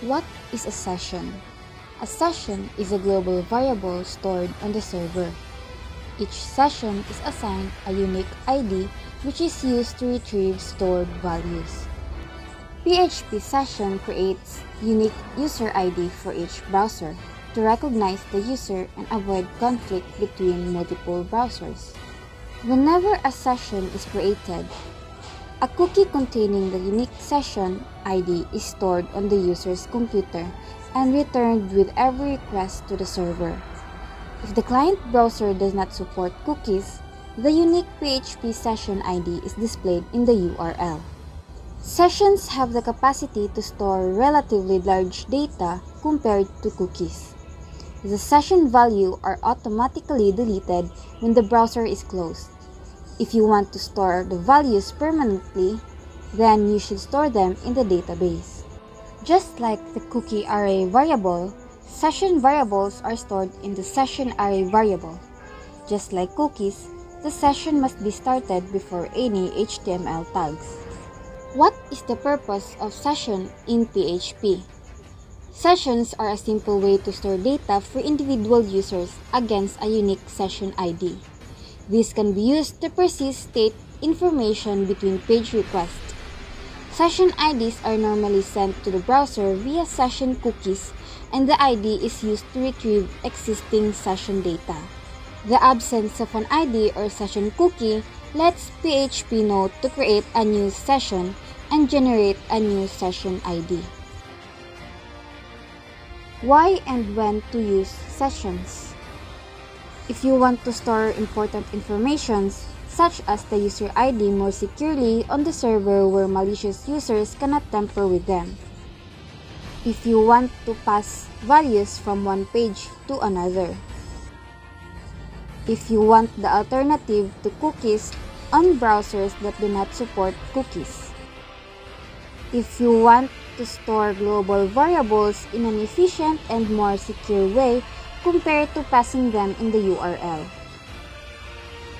What is a session? A session is a global variable stored on the server. Each session is assigned a unique ID which is used to retrieve stored values. PHP Session creates unique user ID for each browser to recognize the user and avoid conflict between multiple browsers. Whenever a session is created, a cookie containing the unique session ID is stored on the user's computer and returned with every request to the server. If the client browser does not support cookies, the unique PHP session ID is displayed in the URL. Sessions have the capacity to store relatively large data compared to cookies. The session value are automatically deleted when the browser is closed. If you want to store the values permanently, then you should store them in the database. Just like the cookie array variable, session variables are stored in the session array variable. Just like cookies, the session must be started before any HTML tags. What is the purpose of session in PHP? Sessions are a simple way to store data for individual users against a unique session ID. This can be used to persist state information between page requests. Session IDs are normally sent to the browser via session cookies, and the ID is used to retrieve existing session data. The absence of an ID or session cookie lets PHP know to create a new session and generate a new session ID. Why and when to use sessions? If you want to store important information, such as the user ID, more securely on the server where malicious users cannot tamper with them. If you want to pass values from one page to another. If you want the alternative to cookies on browsers that do not support cookies. If you want to store global variables in an efficient and more secure way compared to passing them in the URL.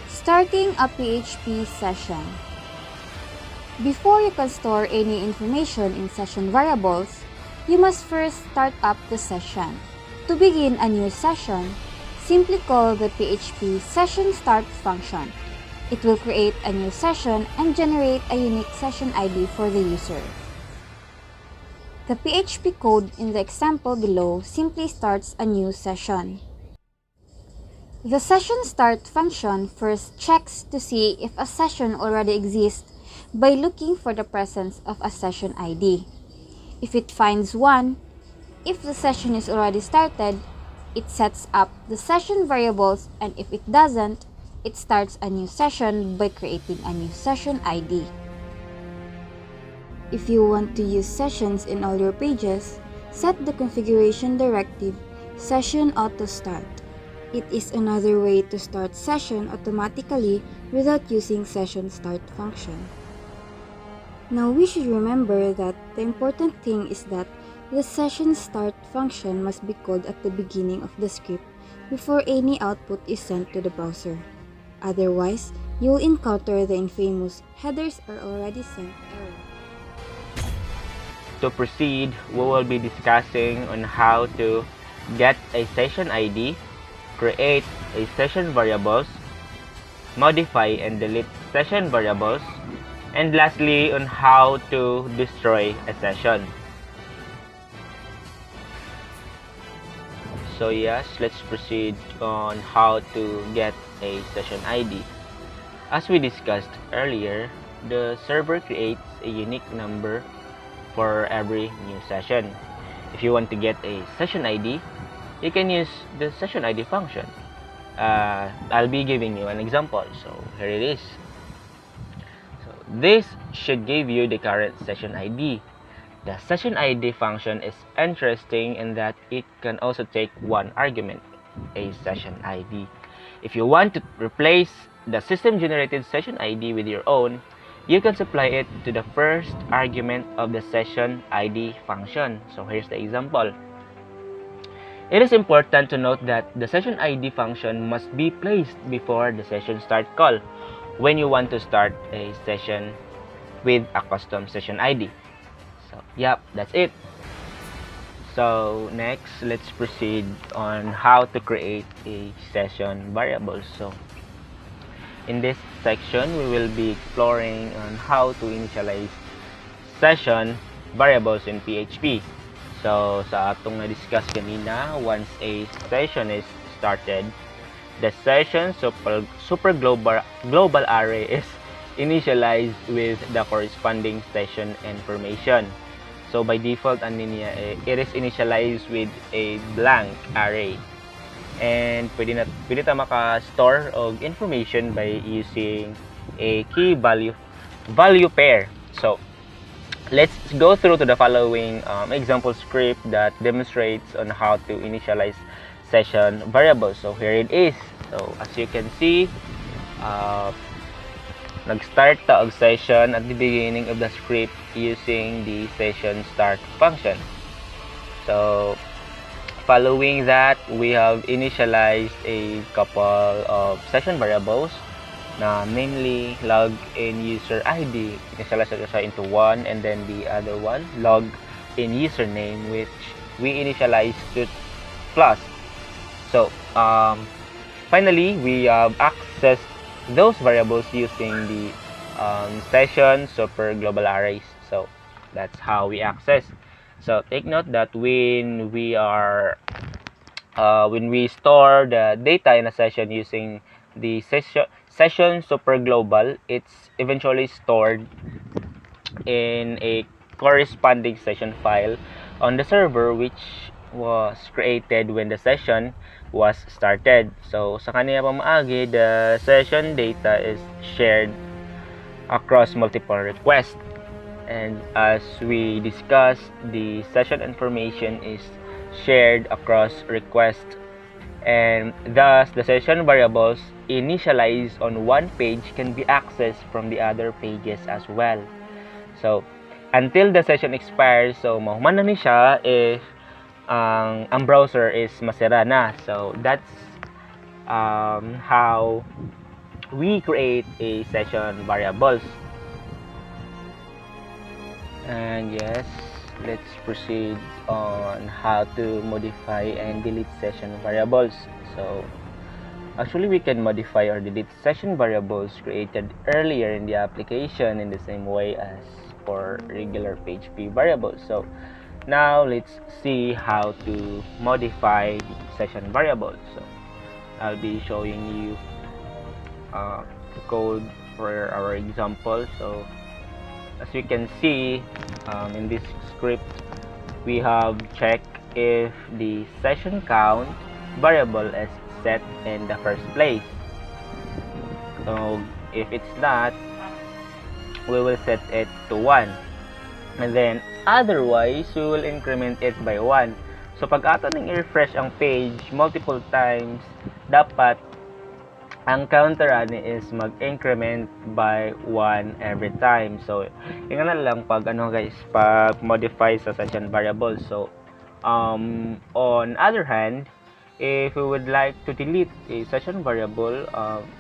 Starting a PHP session. Before you can store any information in session variables, you must first start up the session. To begin a new session, simply call the PHP Session Start function. It will create a new session and generate a unique session ID for the user. The PHP code in the example below simply starts a new session. The session start function first checks to see if a session already exists by looking for the presence of a session ID. If it finds one, if the session is already started, it sets up the session variables, and if it doesn't, it starts a new session by creating a new session ID. If you want to use sessions in all your pages, set the configuration directive Session Autostart. It is another way to start session automatically without using session start function. Now we should remember that the important thing is that the session start function must be called at the beginning of the script before any output is sent to the browser. Otherwise, you will encounter the infamous headers are already sent error. To proceed, we will be discussing on how to get a session ID, create a session variables, modify and delete session variables, and lastly on how to destroy a session. So yes, let's proceed on how to get a session ID. As we discussed earlier, the server creates a unique number for every new session. If you want to get a session ID, you can use the session ID function. I'll be giving you an example. So here it is. So this should give you the current session ID. The session ID function is interesting in that it can also take one argument, a session ID. If you want to replace the system-generated session ID with your own, you can supply it to the first argument of the session ID function. So here's the example. It is important to note that the session ID function must be placed before the session start call when you want to start a session with a custom session ID. So, yep, that's it. So, next, let's proceed on how to create a session variable. So, in this section, we will be exploring on how to initialize session variables in PHP. So, sa atong na-discuss kanina, once a session is started, the session super global array is initialized with the corresponding session information. So, by default, it is initialized with a blank array. And pwede ta maka-store of information by using a key value pair. So, let's go through to the following example script that demonstrates on how to initialize session variables. So here it is. So as you can see, nag-start ta og session at the beginning of the script using the session start function. So following that, we have initialized a couple of session variables, namely login user ID. Initialize siya into 1, and then the other one, login username, which we initialize to plus. So finally, we have accessed those variables using the session super global arrays. So that's how we access. So take note that when we store the data in a session using the session super global, it's eventually stored in a corresponding session file on the server, which was created when the session was started. So sa kaniya pamaagi, the session data is shared across multiple requests, and as we discussed, the session information is shared across requests, and thus the session variables initialized on one page can be accessed from the other pages as well. So until the session expires, so mahuman na ni siya if ang browser is masira na. So that's how we create a session variables. And yes, let's proceed on how to modify and delete session variables. So actually, we can modify or delete session variables created earlier in the application in the same way as for regular PHP variables. So now let's see how to modify session variables. So I'll be showing you the code for our example. So as you can see, in this script, we have checked if the session count variable is set in the first place. So if it's not, we will set it to 1, and then otherwise we will increment it by 1. So pag ato ning i-refresh ang page multiple times, dapat ang counter ani is mag-increment by 1 every time. So yung na lang pag guys, pag modify sa session variable. So on other hand, if we would like to delete a session variable,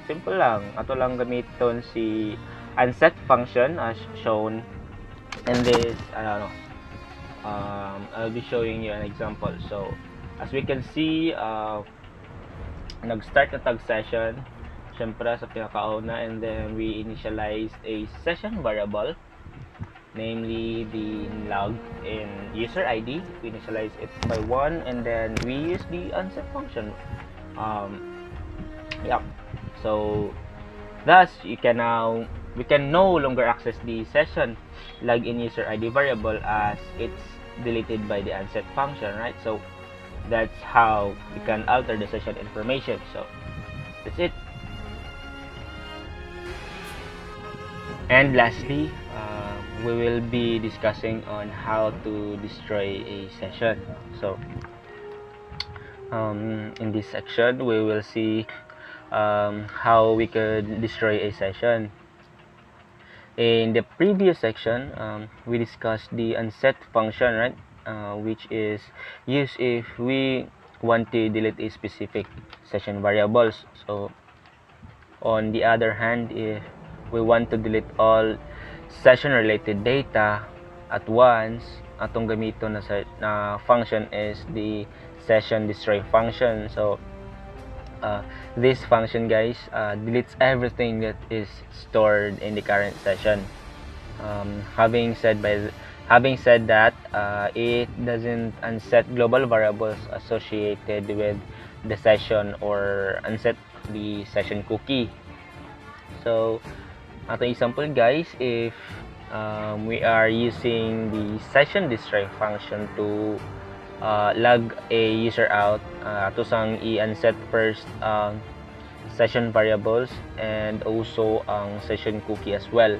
simple lang, ato lang gamiton si unset function as shown in this. I'll be showing you an example. So as we can see, nag-start na tag session syempre sa pinakauna, and then we initialize a session variable, namely the login user ID. We initialize it by 1, and then we use the unset function. So thus we can no longer access the session login user ID variable as it's deleted by the unset function, right? So that's how we can alter the session information. So That's it. And lastly, we will be discussing on how to destroy a session. So in this section we will see how we could destroy a session. In the previous section, we discussed the unset function, right? Which is used if we want to delete a specific session variables. So on the other hand, if we want to delete all session related data at once, atong gamito na function is the session destroy function. So this function, guys, deletes everything that is stored in the current session. Having said that, it doesn't unset global variables associated with the session or unset the session cookie. So atong example, guys, if we are using the session destroy function to log a user out, ato sang i-unset first session variables and also ang session cookie as well.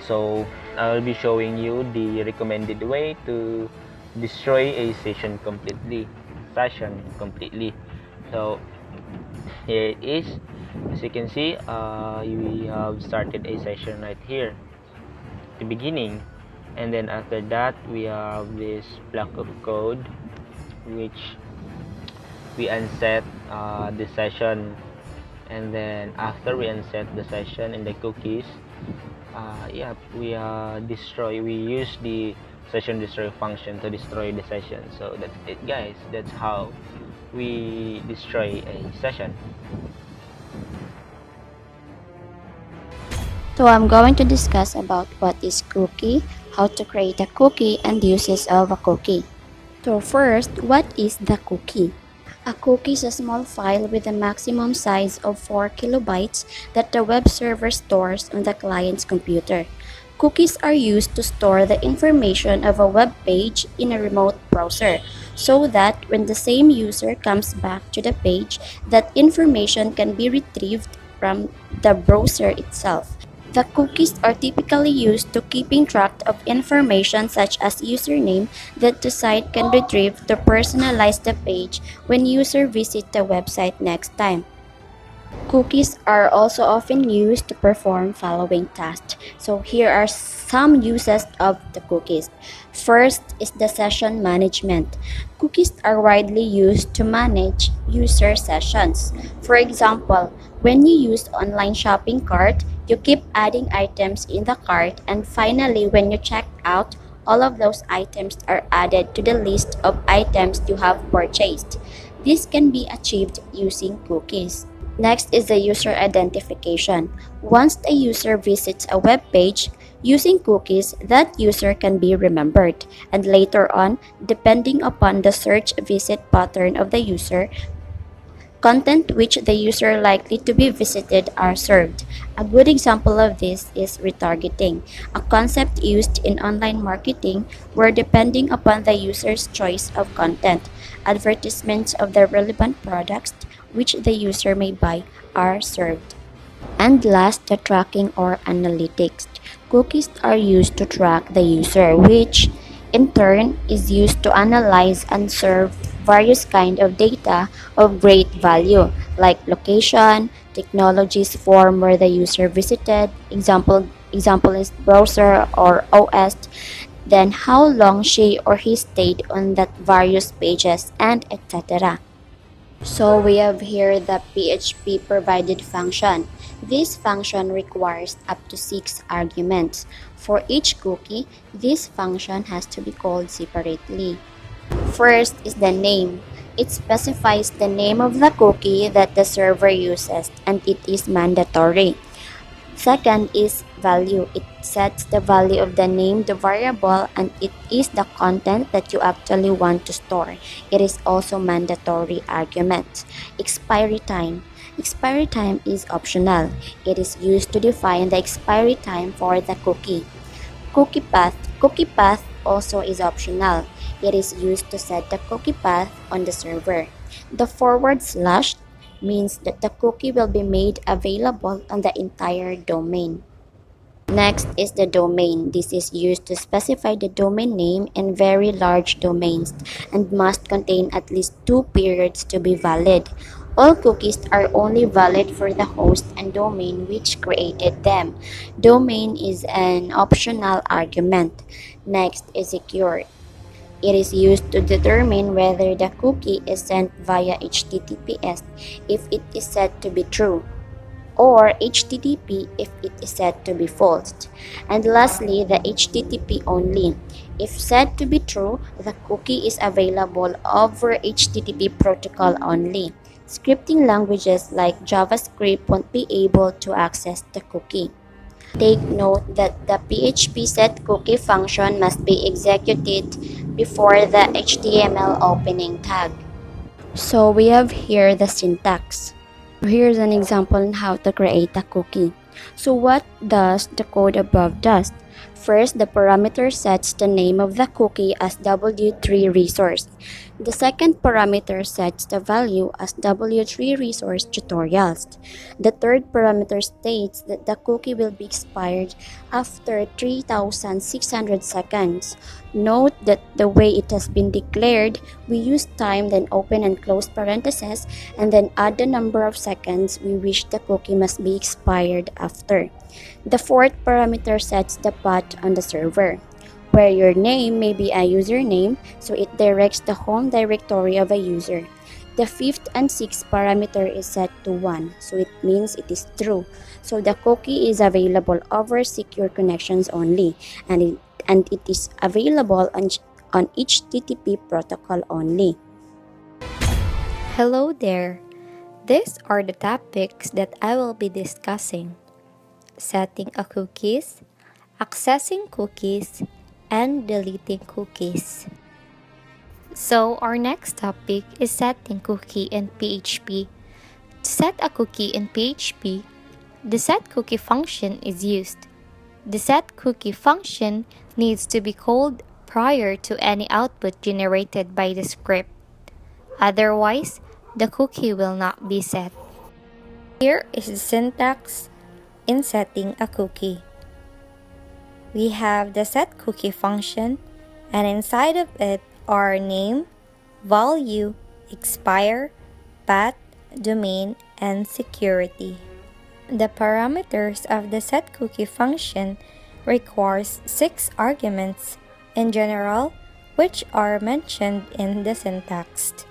So I'll be showing you the recommended way to destroy a session completely. So here it is. As you can see, we have started a session right here, the beginning, and then after that we have this block of code which we unset the session, and then after we unset the session and the cookies, we use the session destroy function to destroy the session. So that's it, guys. That's how we destroy a session. So I'm going to discuss about what is cookie, how to create a cookie, and uses of a cookie. So first, what is the cookie? A cookie is a small file with a maximum size of 4 kilobytes that the web server stores on the client's computer. Cookies are used to store the information of a web page in a remote browser so that when the same user comes back to the page, that information can be retrieved from the browser itself. The cookies are typically used to keeping track of information such as username that the site can retrieve to personalize the page when user visit the website next time. Cookies are also often used to perform following tasks. So here are some uses of the cookies. First is the session management. Cookies are widely used to manage user sessions. For example, when you use online shopping cart, you keep adding items in the cart, and finally when you check out, all of those items are added to the list of items you have purchased. This can be achieved using cookies. Next is the user identification. Once a user visits a web page, using cookies, that user can be remembered, and later on, depending upon the search visit pattern of the user, content which the user likely to be visited are served. A good example of this is retargeting, a concept used in online marketing where depending upon the user's choice of content, advertisements of the relevant products which the user may buy are served. And last, the tracking or analytics. Cookies are used to track the user, which in turn is used to analyze and serve various kind of data of great value like location, technologies form where the user visited, example is browser or OS, then how long she or he stayed on that various pages, and etc. So we have here the PHP provided function. This function requires up to 6 arguments. For each cookie, this function has to be called separately. First is the name. It specifies the name of the cookie that the server uses, and it is mandatory. Second is value. It sets the value of the named variable, and it is the content that you actually want to store. It is also mandatory argument. Expiry time. Expiry time is optional. It is used to define the expiry time for the cookie. Cookie path. Cookie path also is optional. It is used to set the cookie path on the server. The forward slash means that the cookie will be made available on the entire domain. Next is the domain. This is used to specify the domain name in very large domains and must contain at least two periods to be valid. All cookies are only valid for the host and domain which created them. Domain is an optional argument. Next is secure. It is used to determine whether the cookie is sent via HTTPS if it is said to be true, or HTTP if it is said to be false. And lastly, the HTTP only. If said to be true, the cookie is available over HTTP protocol only. Scripting languages like JavaScript won't be able to access the cookie. Take note that the PHP setCookie function must be executed before the HTML opening tag. So we have here the syntax. Here's an example on how to create a cookie. So what does the code above does? First, the parameter sets the name of the cookie as W3 resource. The second parameter sets the value as W3 resource tutorials. The third parameter states that the cookie will be expired after 3600 seconds. Note that the way it has been declared, we use time, then open and close parentheses, and then add the number of seconds we wish the cookie must be expired after. The fourth parameter sets the path on the server, where your name may be a username, so it directs the home directory of a user. The fifth and sixth parameter is set to 1, so it means it is true. So the cookie is available over secure connections only, and it is available on HTTP protocol only. Hello there. These are the topics that I will be discussing: setting a cookies, accessing cookies, and deleting cookies. So our next topic is setting cookie in PHP. To set a cookie in PHP, the setCookie function is used. The setCookie function needs to be called prior to any output generated by the script. Otherwise, the cookie will not be set. Here is the syntax in setting a cookie. We have the setCookie function, and inside of it are name, value, expire, path, domain, and security. The parameters of the setCookie function requires 6 arguments in general, which are mentioned in the syntax.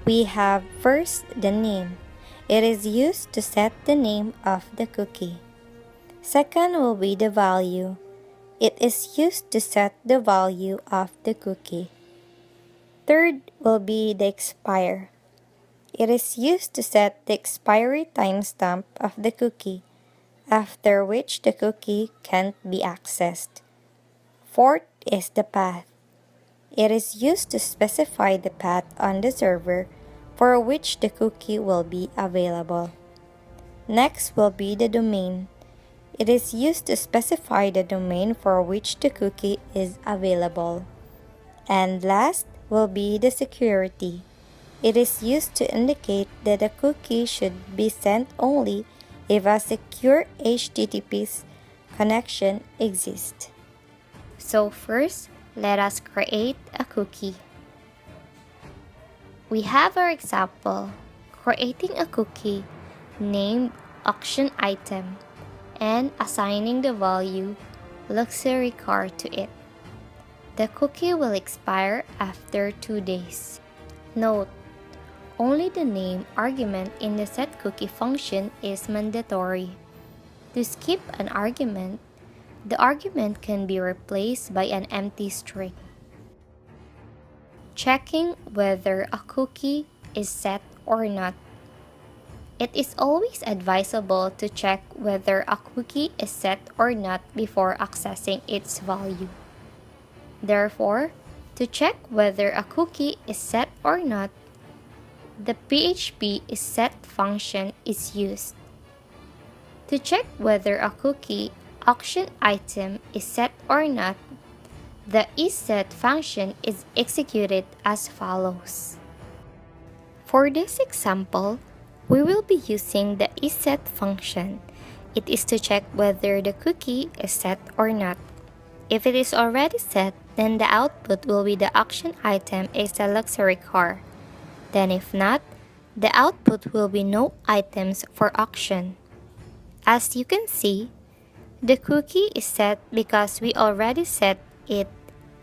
We have first the name. It is used to set the name of the cookie. Second will be the value. It is used to set the value of the cookie. Third will be the expire. It is used to set the expiry timestamp of the cookie, after which the cookie can't be accessed. Fourth is the path. It is used to specify the path on the server for which the cookie will be available. Next will be the domain. It is used to specify the domain for which the cookie is available. And last will be the security. It is used to indicate that a cookie should be sent only if a secure HTTP connection exists. So first, let us create a cookie. We have our example, creating a cookie named auction item and assigning the value luxury car to it. The cookie will expire after 2 days. Note, only the name argument in the setCookie function is mandatory. To skip an argument, the argument can be replaced by an empty string. Checking whether a cookie is set or not. It is always advisable to check whether a cookie is set or not before accessing its value. Therefore, to check whether a cookie is set or not, the PHP set function is used. To check whether a cookie auction item is set or not, the isSet function is executed as follows. For this example, We will be using the isSet function. It is to check whether the cookie is set or not. If it is already set, then the output will be the action item is a luxury car. Then if not, the output will be no items for auction. As you can see, the cookie is set because we already set it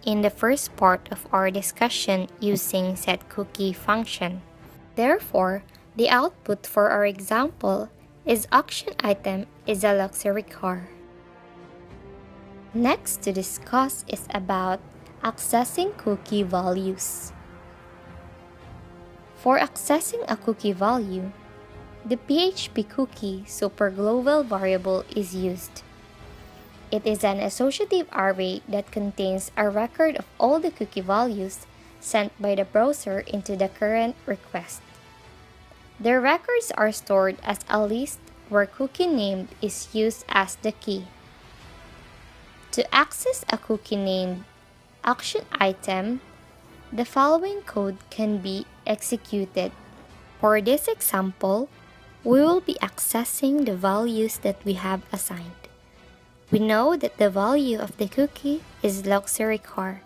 in the first part of our discussion using setCookie function. Therefore, the output for our example is auction item is a luxury car. Next to discuss is about accessing cookie values. For accessing a cookie value, the PHP cookie superglobal variable is used. It is an associative array that contains a record of all the cookie values sent by the browser into the current request. The records are stored as a list where cookie name is used as the key. To access a cookie named action item, the following code can be executed. For this example, we will be accessing the values that we have assigned. We know that the value of the cookie is luxury car.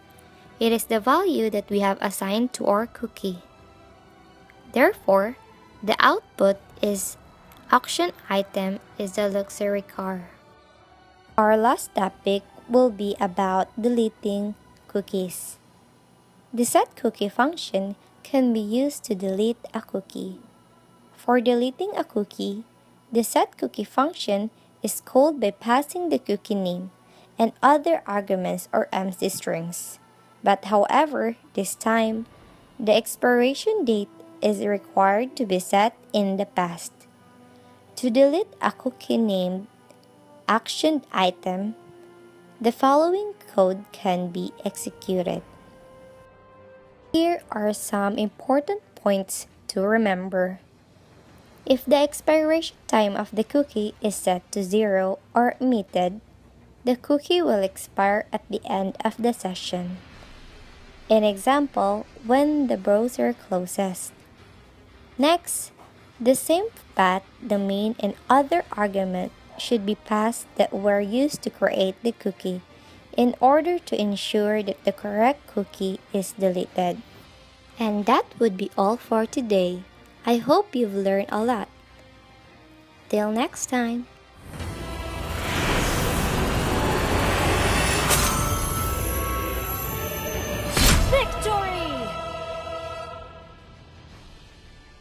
It is the value that we have assigned to our cookie. Therefore, the output is auction item is a luxury car. Our last topic will be about deleting cookies. The setCookie function can be used to delete a cookie. For deleting a cookie, the setCookie function is called by passing the cookie name and other arguments or empty strings. But however, this time, the expiration date is required to be set in the past. To delete a cookie named action item, the following code can be executed. Here are some important points to remember. If the expiration time of the cookie is set to 0 or omitted, the cookie will expire at the end of the session. In example, when the browser closes. Next, the same path, domain, and other arguments should be passed that were used to create the cookie in order to ensure that the correct cookie is deleted. And that would be all for today. I hope you've learned a lot. Till next time.